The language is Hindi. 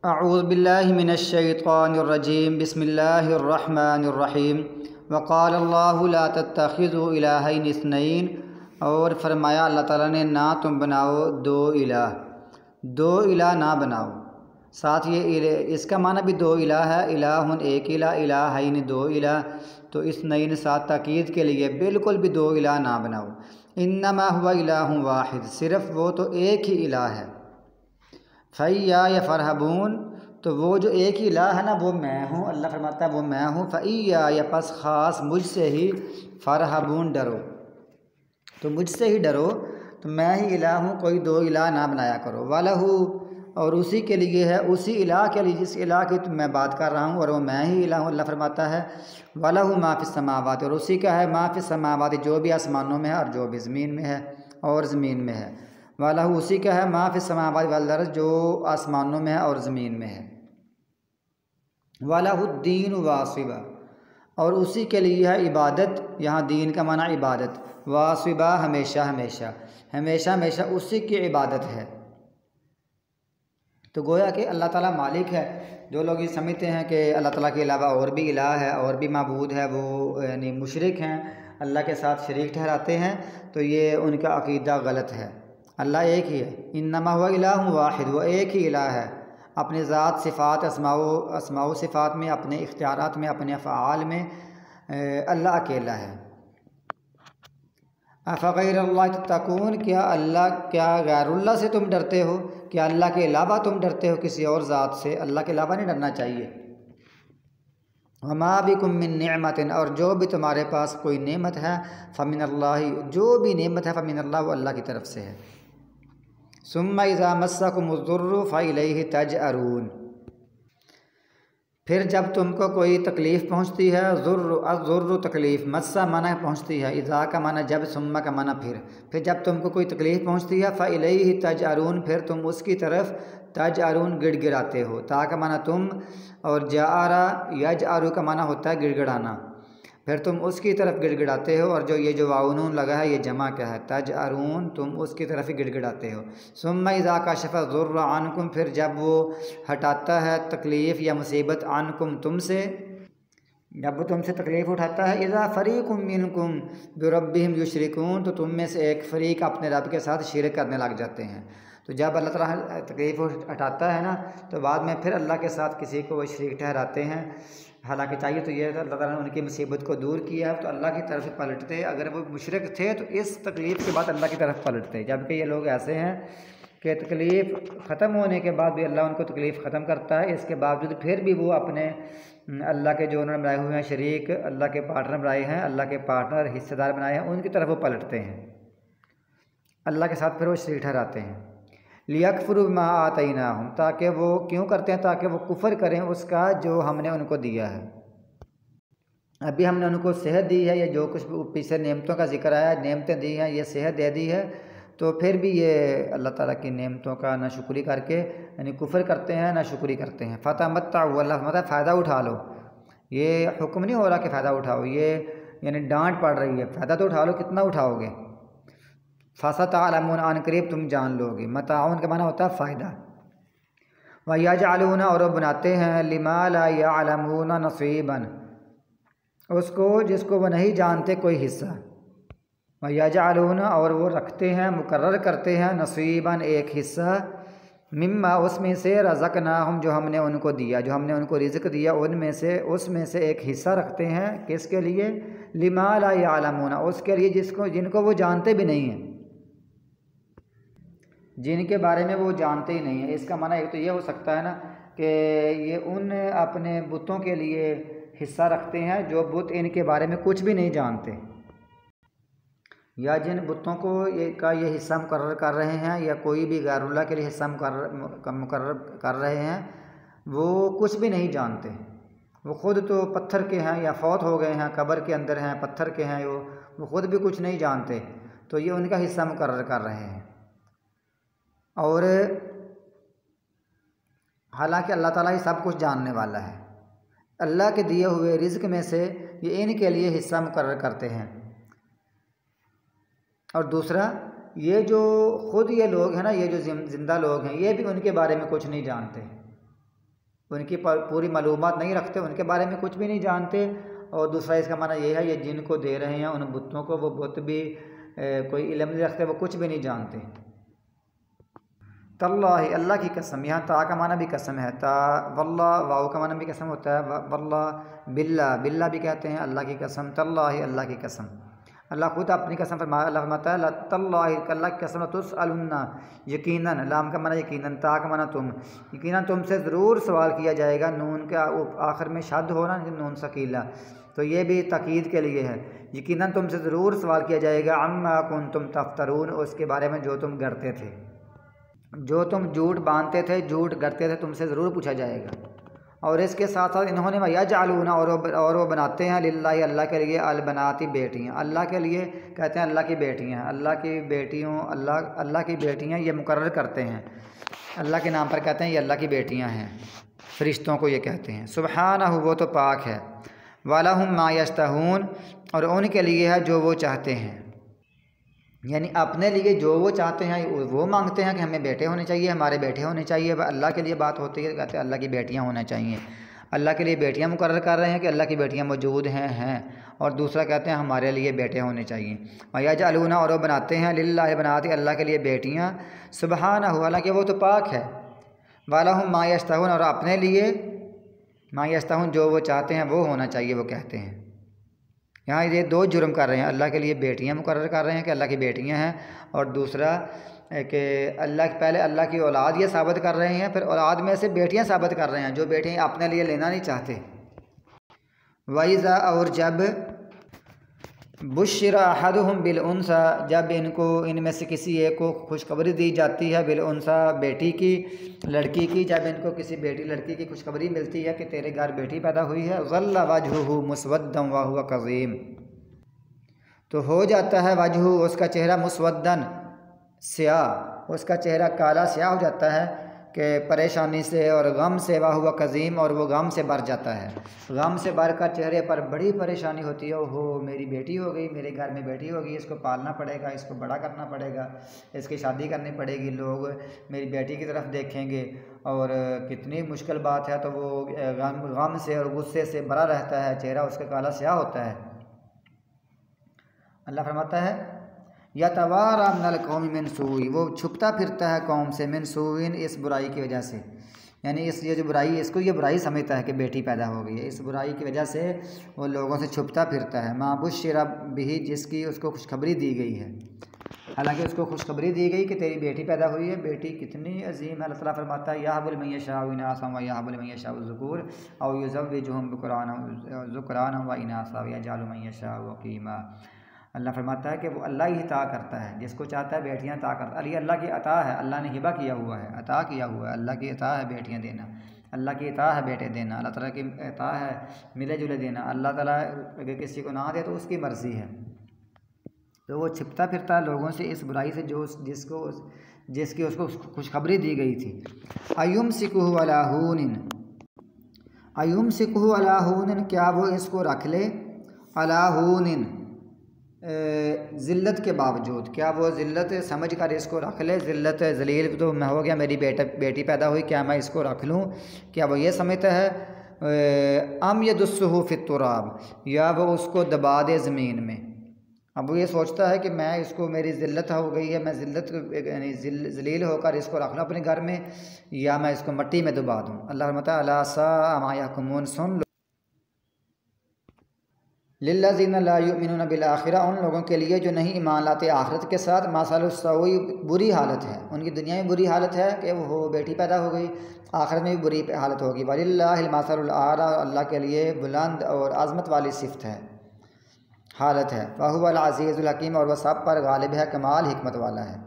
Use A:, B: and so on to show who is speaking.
A: अऊज़ु बिल्लाहि मिनश्शैतानिर्रजीम बिस्मिल्लाहिर्रहमानिर्रहीम वक़ाल अल्लाहु ला तत्तखिज़ू इलाहैन इस्नैन। और फरमाया अल्लाह ताला ने, ना तुम बनाओ दो इलाह ना बनाओ। साथ ये इसका माना भी दो इलाह है, इलाहुन एक इलाह, इलाहैन दो इलाह। तो इस्नैन साथ ताकीद के लिए बिल्कुल भी दो इलाह ना बनाओ। इन्नमा हुवा इलाहुन वाहिद, सिर्फ़ वो तो एक ही इलाह है। फ़ैया या फ़रहबून, तो वो जो एक ही इलाह है ना, वो मैं हूँ। अल्लाह फरमाता है वो मैं हूँ। फ़ैया या पस ख़ास मुझसे ही, फ़रहबून डरो, तो मुझसे ही डरो। तो मैं ही इलाह हूँ, कोई दो इलाह ना बनाया करो। वलहू, और उसी के लिए है, उसी इलाह के लिए जिस इलाह की मैं बात कर रहा हूँ, और वो मैं ही इलाह हूँ। अल्लाह फरमाता है वलहू मा फ़िस समावात, और उसी का है मा फ़िस समावात, जो भी आसमानों में है और जो भी ज़मीन में है और ज़मीन में है। वालहू, उसी का है मा फ़िस समावात वल अर्ज़, जो आसमानों में है और ज़मीन में है। वालहुद्दीन वासिबा, और उसी के लिए है इबादत। यहाँ दीन का माना इबादत, वासिबा हमेशा हमेशा, हमेशा हमेशा उसी की इबादत है। तो गोया कि अल्लाह ताला मालिक है। जो लोग ये समझते हैं कि अल्लाह ताला के अलावा और भी इलाह है और भी माबूद है, वो यानी मुशरिक हैं, अल्लाह के साथ शरीक ठहराते हैं, तो ये उनका अकीदा गलत है। अल्लाह एक ही है। इन्नमा हुवा इलाहुन वाहिद, वो एक ही इलाह है। अपने ज़ात सिफ़ात अस्माउ सिफ़ात में, अपने इख्तियारात में, अपने अफ़आल में अल्लाह अकेला है। अफ़ग़ैरल्लाहि तत्तक़ून, क्या गैरुल्लाह से तुम डरते हो? क्या अल्लाह के अलावा तुम डरते हो? किसी और ज़ात से, अल्लाह के अलावा नहीं डरना चाहिए। वमा बिकुम मिन निअमतिन, और जो भी तुम्हारे पास कोई नेमत है, फ़मिनल्लाहि, जो भी नेमत है फ़मिनल्लाह, वो अल्लाह की तरफ से है। सुम्मा इज़ा मस्सकुमुज़्ज़ुर्रु फ़इलैहि तजअरून, फिर जब तुमको कोई तकलीफ़ पहुँचती है, ज़ुर्र तकलीफ़, मस्सा माना पहुँचती है, इज़ा का माना जब, सुम्मा का माना फिर जब तुमको कोई तकलीफ़ पहुँचती है, फ़इलैहि तजअरून, फिर तुम उसकी तरफ तजअरून गिड़गिड़ाते हो। ता का माना तुम, और जारा यजअरु का माना होता है गिड़गिड़ाना, फिर तुम उसकी तरफ गिड़गिड़ाते हो। और जो ये जो वाउनून लगा है, ये जमा क्या है, तजअरून, तुम उसकी तरफ ही गिड़गिड़ाते हो। सुम्मा इज़ा कशफ़ ज़ुर्र अन्कुम, फिर जब वो हटाता है तकलीफ़ या मुसीबत, अन्कुम तुमसे, जब वो तुमसे तकलीफ़ उठाता है, इज़ा फ़रीक़ुम मिनकुम बिरब्बिहिम युशरिकून, तो तुम में से एक फ़रीक अपने रब के साथ शिरक करने लग जाते हैं। तो जब अल्लाह ताला तकलीफ़ हटाता है ना, तो बाद में फिर अल्लाह के साथ किसी को वो शरीक ठहराते हैं। हालांकि चाहिए तो ये अल्लाह ताला ने उनकी मुसीबत को दूर किया है, तो अल्लाह की तरफ पलटते। अगर वो मुशरिक थे तो इस तकलीफ़ के बाद अल्लाह की तरफ पलटते, जबकि ये लोग ऐसे हैं कि तकलीफ़ ख़त्म होने के बाद भी अल्लाह उनको तकलीफ़ ख़त्म करता है, इसके बावजूद फिर भी वो अपने अल्लाह के जो उन्होंने बनाए हुए हैं शरीक, अल्लाह के पार्टनर बनाए हैं, अल्लाह के पार्टनर हिस्सेदार बनाए हैं, उनकी तरफ वो पलटते हैं, अल्लाह के साथ फिर वो शरीक ठहराते हैं। लियकफुरू बिमा आतैनाहुम, ताकि वो क्यों करते हैं, ताकि वो कुफ़र करें उसका जो हमने उनको दिया है। अभी हमने उनको सेहत दी है, या जो कुछ पीछे नेमतों का जिक्र आया, नेमतें दी हैं, ये सेहत दे दी है, तो फिर भी ये अल्लाह ताला की नेमतों का ना शुक्री करके यानी कुफ़र करते हैं, ना शुक्री करते हैं। फ़तमत्तउ, अल्लाह मतलब फ़ायदा उठा लो। ये हुक्म नहीं हो रहा कि फ़ायदा उठाओ, ये यानी डांट पड़ रही है, फ़ायदा तो उठा लो, कितना उठाओगे। फ़सतअलमून, आन करीब तुम जान लोगे। मताउन का माना होता है फ़ायदा। व यजअलून, और वो बनाते हैं, लिमा ला यअलमून नसीबन, उसको जिसको वो नहीं जानते कोई हिस्सा। व यजअलून, और वो रखते हैं, मुकर्रर करते हैं, नसीबन एक हिस्सा, मिम्मा उसमें से, रज़क़नाहुम जो हमने उनको दिया, जो हमने उनको रिज़्क़ दिया उनमें से, उसमें से एक हिस्सा रखते हैं। किसके लिए? लिमा ला यअलमून, उसके लिए जिनको वो जानते भी नहीं हैं, जिनके बारे में वो जानते ही नहीं है। इसका माना एक तो ये हो सकता है ना कि ये उन अपने बुतों के लिए हिस्सा रखते हैं जो बुत इनके बारे में कुछ भी नहीं जानते, या जिन बुतों को ये हिस्सा मुकर्रर कर रहे हैं, या कोई भी गैरुल्लाह के लिए हिस्सा मुकर्रर कर रहे हैं, वो कुछ भी नहीं जानते। वो ख़ुद तो पत्थर के हैं, या फौत हो गए हैं, कब्र के अंदर हैं, पत्थर के हैं, वो ख़ुद भी कुछ नहीं जानते, तो ये उनका हिस्सा मुकर्रर कर रहे हैं। और हालांकि अल्लाह ताला ही सब कुछ जानने वाला है। अल्लाह के दिए हुए रिज़्क़ में से ये इनके लिए हिस्सा मुकर्रर करते हैं। और दूसरा, ये जो ख़ुद ये लोग हैं ना, ये जो ज़िंदा लोग हैं, ये भी उनके बारे में कुछ नहीं जानते। उनकी पूरी मालूमात नहीं रखते, उनके बारे में कुछ भी नहीं जानते। और दूसरा इसका माना ये है, ये जिनको दे रहे हैं उन बुतों को, वो बुत भी कोई इल्म नहीं रखते, वो कुछ भी नहीं जानते। तल्लाहि, अल्लाह की कसम, यहाँ ता का माना भी कसम है, ता वल्लाह वाव का माना भी कसम होता है, वल्लाह बिल्ला, बिल्ला भी कहते हैं अल्लाह की कसम, तल्लाहि अल्लाह की कसम। अल्लाह खुद अपनी कसम फरमाया, अल्लाह फरमाता है तल्लाहि अल्लाह की कसम, तुसअलुन्ना यकीनन, लाम का माना यकीनन, ता का माना तुम, यकीनन तुमसे ज़रूर सवाल किया जाएगा। नून का आखिर में शद होना, नून सकीला, तो ये भी ताकीद के लिए है। यकीनन तुमसे ज़रूर सवाल किया जाएगा अम्मा कुंतुम तफ्तरून, उसके बारे में जो तुम गढ़ते थे, जो तुम झूठ बांधते थे, झूठ गढ़ते थे, तुमसे ज़रूर पूछा जाएगा। और इसके साथ साथ इन्होंने यजअलूना, और वो बनाते हैं लिल्लाहि अल्लाह के लिए अलबनाती बेटियाँ, अल्लाह के लिए कहते हैं अल्लाह की बेटियाँ, अल्लाह की बेटियों, अल्लाह की बेटियाँ ये मुकर्रर करते हैं, अल्लाह के नाम पर कहते हैं ये अल्लाह की बेटियाँ हैं, फ़रिश्तों को ये कहते हैं। सुब्हानहू, वो तो पाक है, वलहुम मा यश्तहून, और उनके लिए है जो वो चाहते हैं, यानी अपने लिए जो वो चाहते हैं वो मांगते हैं कि हमें बेटे होने चाहिए, हमारे बेटे होने चाहिए। वह अल्लाह के लिए बात होती है, कहते हैं अल्लाह की बेटियां होना चाहिए, अल्लाह के लिए बेटियां मुकर्रर कर रहे हैं कि अल्लाह की बेटियां मौजूद हैं। और दूसरा कहते हैं हमारे लिए बेटे होने चाहिए। यजअलूना, और वो बनाते हैं लिल्लाहि बनाती अल्लाह के लिए बेटियाँ, सुब्हानहू, हालांकि वो तो पाक है, वलहुम मा यश्तहून, और अपने लिए मा यश्तहून जो वो चाहते हैं वो होना चाहिए, वो कहते हैं। यहाँ ये दो जुर्म कर रहे हैं, अल्लाह के लिए बेटियाँ मुकर्रर कर रहे हैं कि अल्लाह की बेटियाँ हैं, और दूसरा कि पहले अल्लाह की औलाद ये साबित कर रहे हैं, फिर औलाद में से बेटियाँ साबित कर रहे हैं, जो बेटियाँ अपने लिए लेना नहीं चाहते। वइज़ा, और जब बुश्शिरा अहदुहुम बिल उन्सा, जब इनमें से किसी एक को खुशखबरी दी जाती है, बिल उन्सा, बेटी की, लड़की की, जब इनको किसी बेटी लड़की की खुशखबरी मिलती है कि तेरे घर बेटी पैदा हुई है, ज़ल्ला वजहुहु मुस्वद्दन व हुवा कज़ीम, तो हो जाता है वजहु, उसका चेहरा, मुस्वद्दन, स्याह, उसका चेहरा काला स्याह हो जाता है कि परेशानी से और गम से, वह हुआ कज़ीम, और वो गम से भर जाता है, गम से भर कर चेहरे पर बड़ी परेशानी होती है। ओहो, मेरी बेटी हो गई, मेरे घर में बेटी होगी, इसको पालना पड़ेगा, इसको बड़ा करना पड़ेगा, इसकी शादी करनी पड़ेगी, लोग मेरी बेटी की तरफ देखेंगे, और कितनी मुश्किल बात है। तो वो गम से और गुस्से से भरा रहता है, चेहरा उसका काला स्याह होता है। अल्लाह फरमाता है यतवारा मिनल कौमि मिन सूई, वो छुपता फिरता है कौम से, मिन सूइन, इस बुराई की वजह से, यानी ये जो बुराई, इसको ये बुराई समझता है कि बेटी पैदा हो गई है, इस बुराई की वजह से वो लोगों से छुपता फिरता है। माँ बुश्शिरा बिही, जिसकी उसको खुशखबरी दी गई है, हालांकि उसको खुशखबरी दी गई कि तेरी बेटी पैदा हुई है। बेटी कितनी अजीम है। अल्लाह ताला फरमाता है यहबुल मन यशाउ इनासा व यहबुल मन यशाउ ज़ुकूर औ युज़व्विजुहुम ज़ुकराना व इनासा व यजअलु मन यशाउ अक़ीमा। अल्लाह फरमाता है कि वो अल्लाह ही अता करता है, जिसको चाहता है बेटियां अता करता है। अल्लाह की अता है, अल्लाह ने हिबा किया हुआ है, अता किया हुआ है, अल्लाह की अता है बेटियां देना, अल्लाह की अता है बेटे देना, अल्लाह ताला की अता है मिले जुले देना। अल्लाह ताला अगर किसी को ना दे तो उसकी मर्ज़ी है। तो वो छिपता फिरता है लोगों से इस बुराई से जिसकी उसको खुशखबरी दी गई थी। अयुमसिकुहु अला हूनिन, अयुमसिकुहु अला हूनिन, क्या वो इसको रख ले, अला हूनिन, ज़िल्लत के बावजूद, क्या वो ज़िल्लत समझ कर इसको रख ले, ज़िल्लत ज़लील तो मैं हो गया, मेरी बेटी पैदा हुई, क्या मैं इसको रख लूँ, क्या वो ये समझता है। अम यदुस्सुहु फित्तुराब, या वो उसको दबा दे ज़मीन में। अब वो ये सोचता है कि मैं इसको, मेरी ज़िल्लत हो गई है, मैं ज़िल्लत यानी ज़लील होकर इसको रख लूँ अपने घर में, या मैं इसको मट्टी में दबा दूँ। अल्लाह फरमाता है अला साअ मा यहकुमून, सुन लो लिल्लज़ीना ला युमिनूना बिल आखिरा, उन लोगों के लिए जो नहीं ईमान लाते आखिरत के साथ। मसलुस सऊई, बुरी हालत है उनकी, दुनिया में बुरी हालत है कि वो बेटी पैदा हो गई, आखिरत में भी बुरी हालत होगी। वलिल्लाहिल मसलुल आला, अल्लाह के लिए बुलंद और आज़मत वाली सिफ़त है, हालत है। वहुवल अज़ीज़ुल हकीम, और वह सब पर गालिब है, कमाल हिकमत वाला है।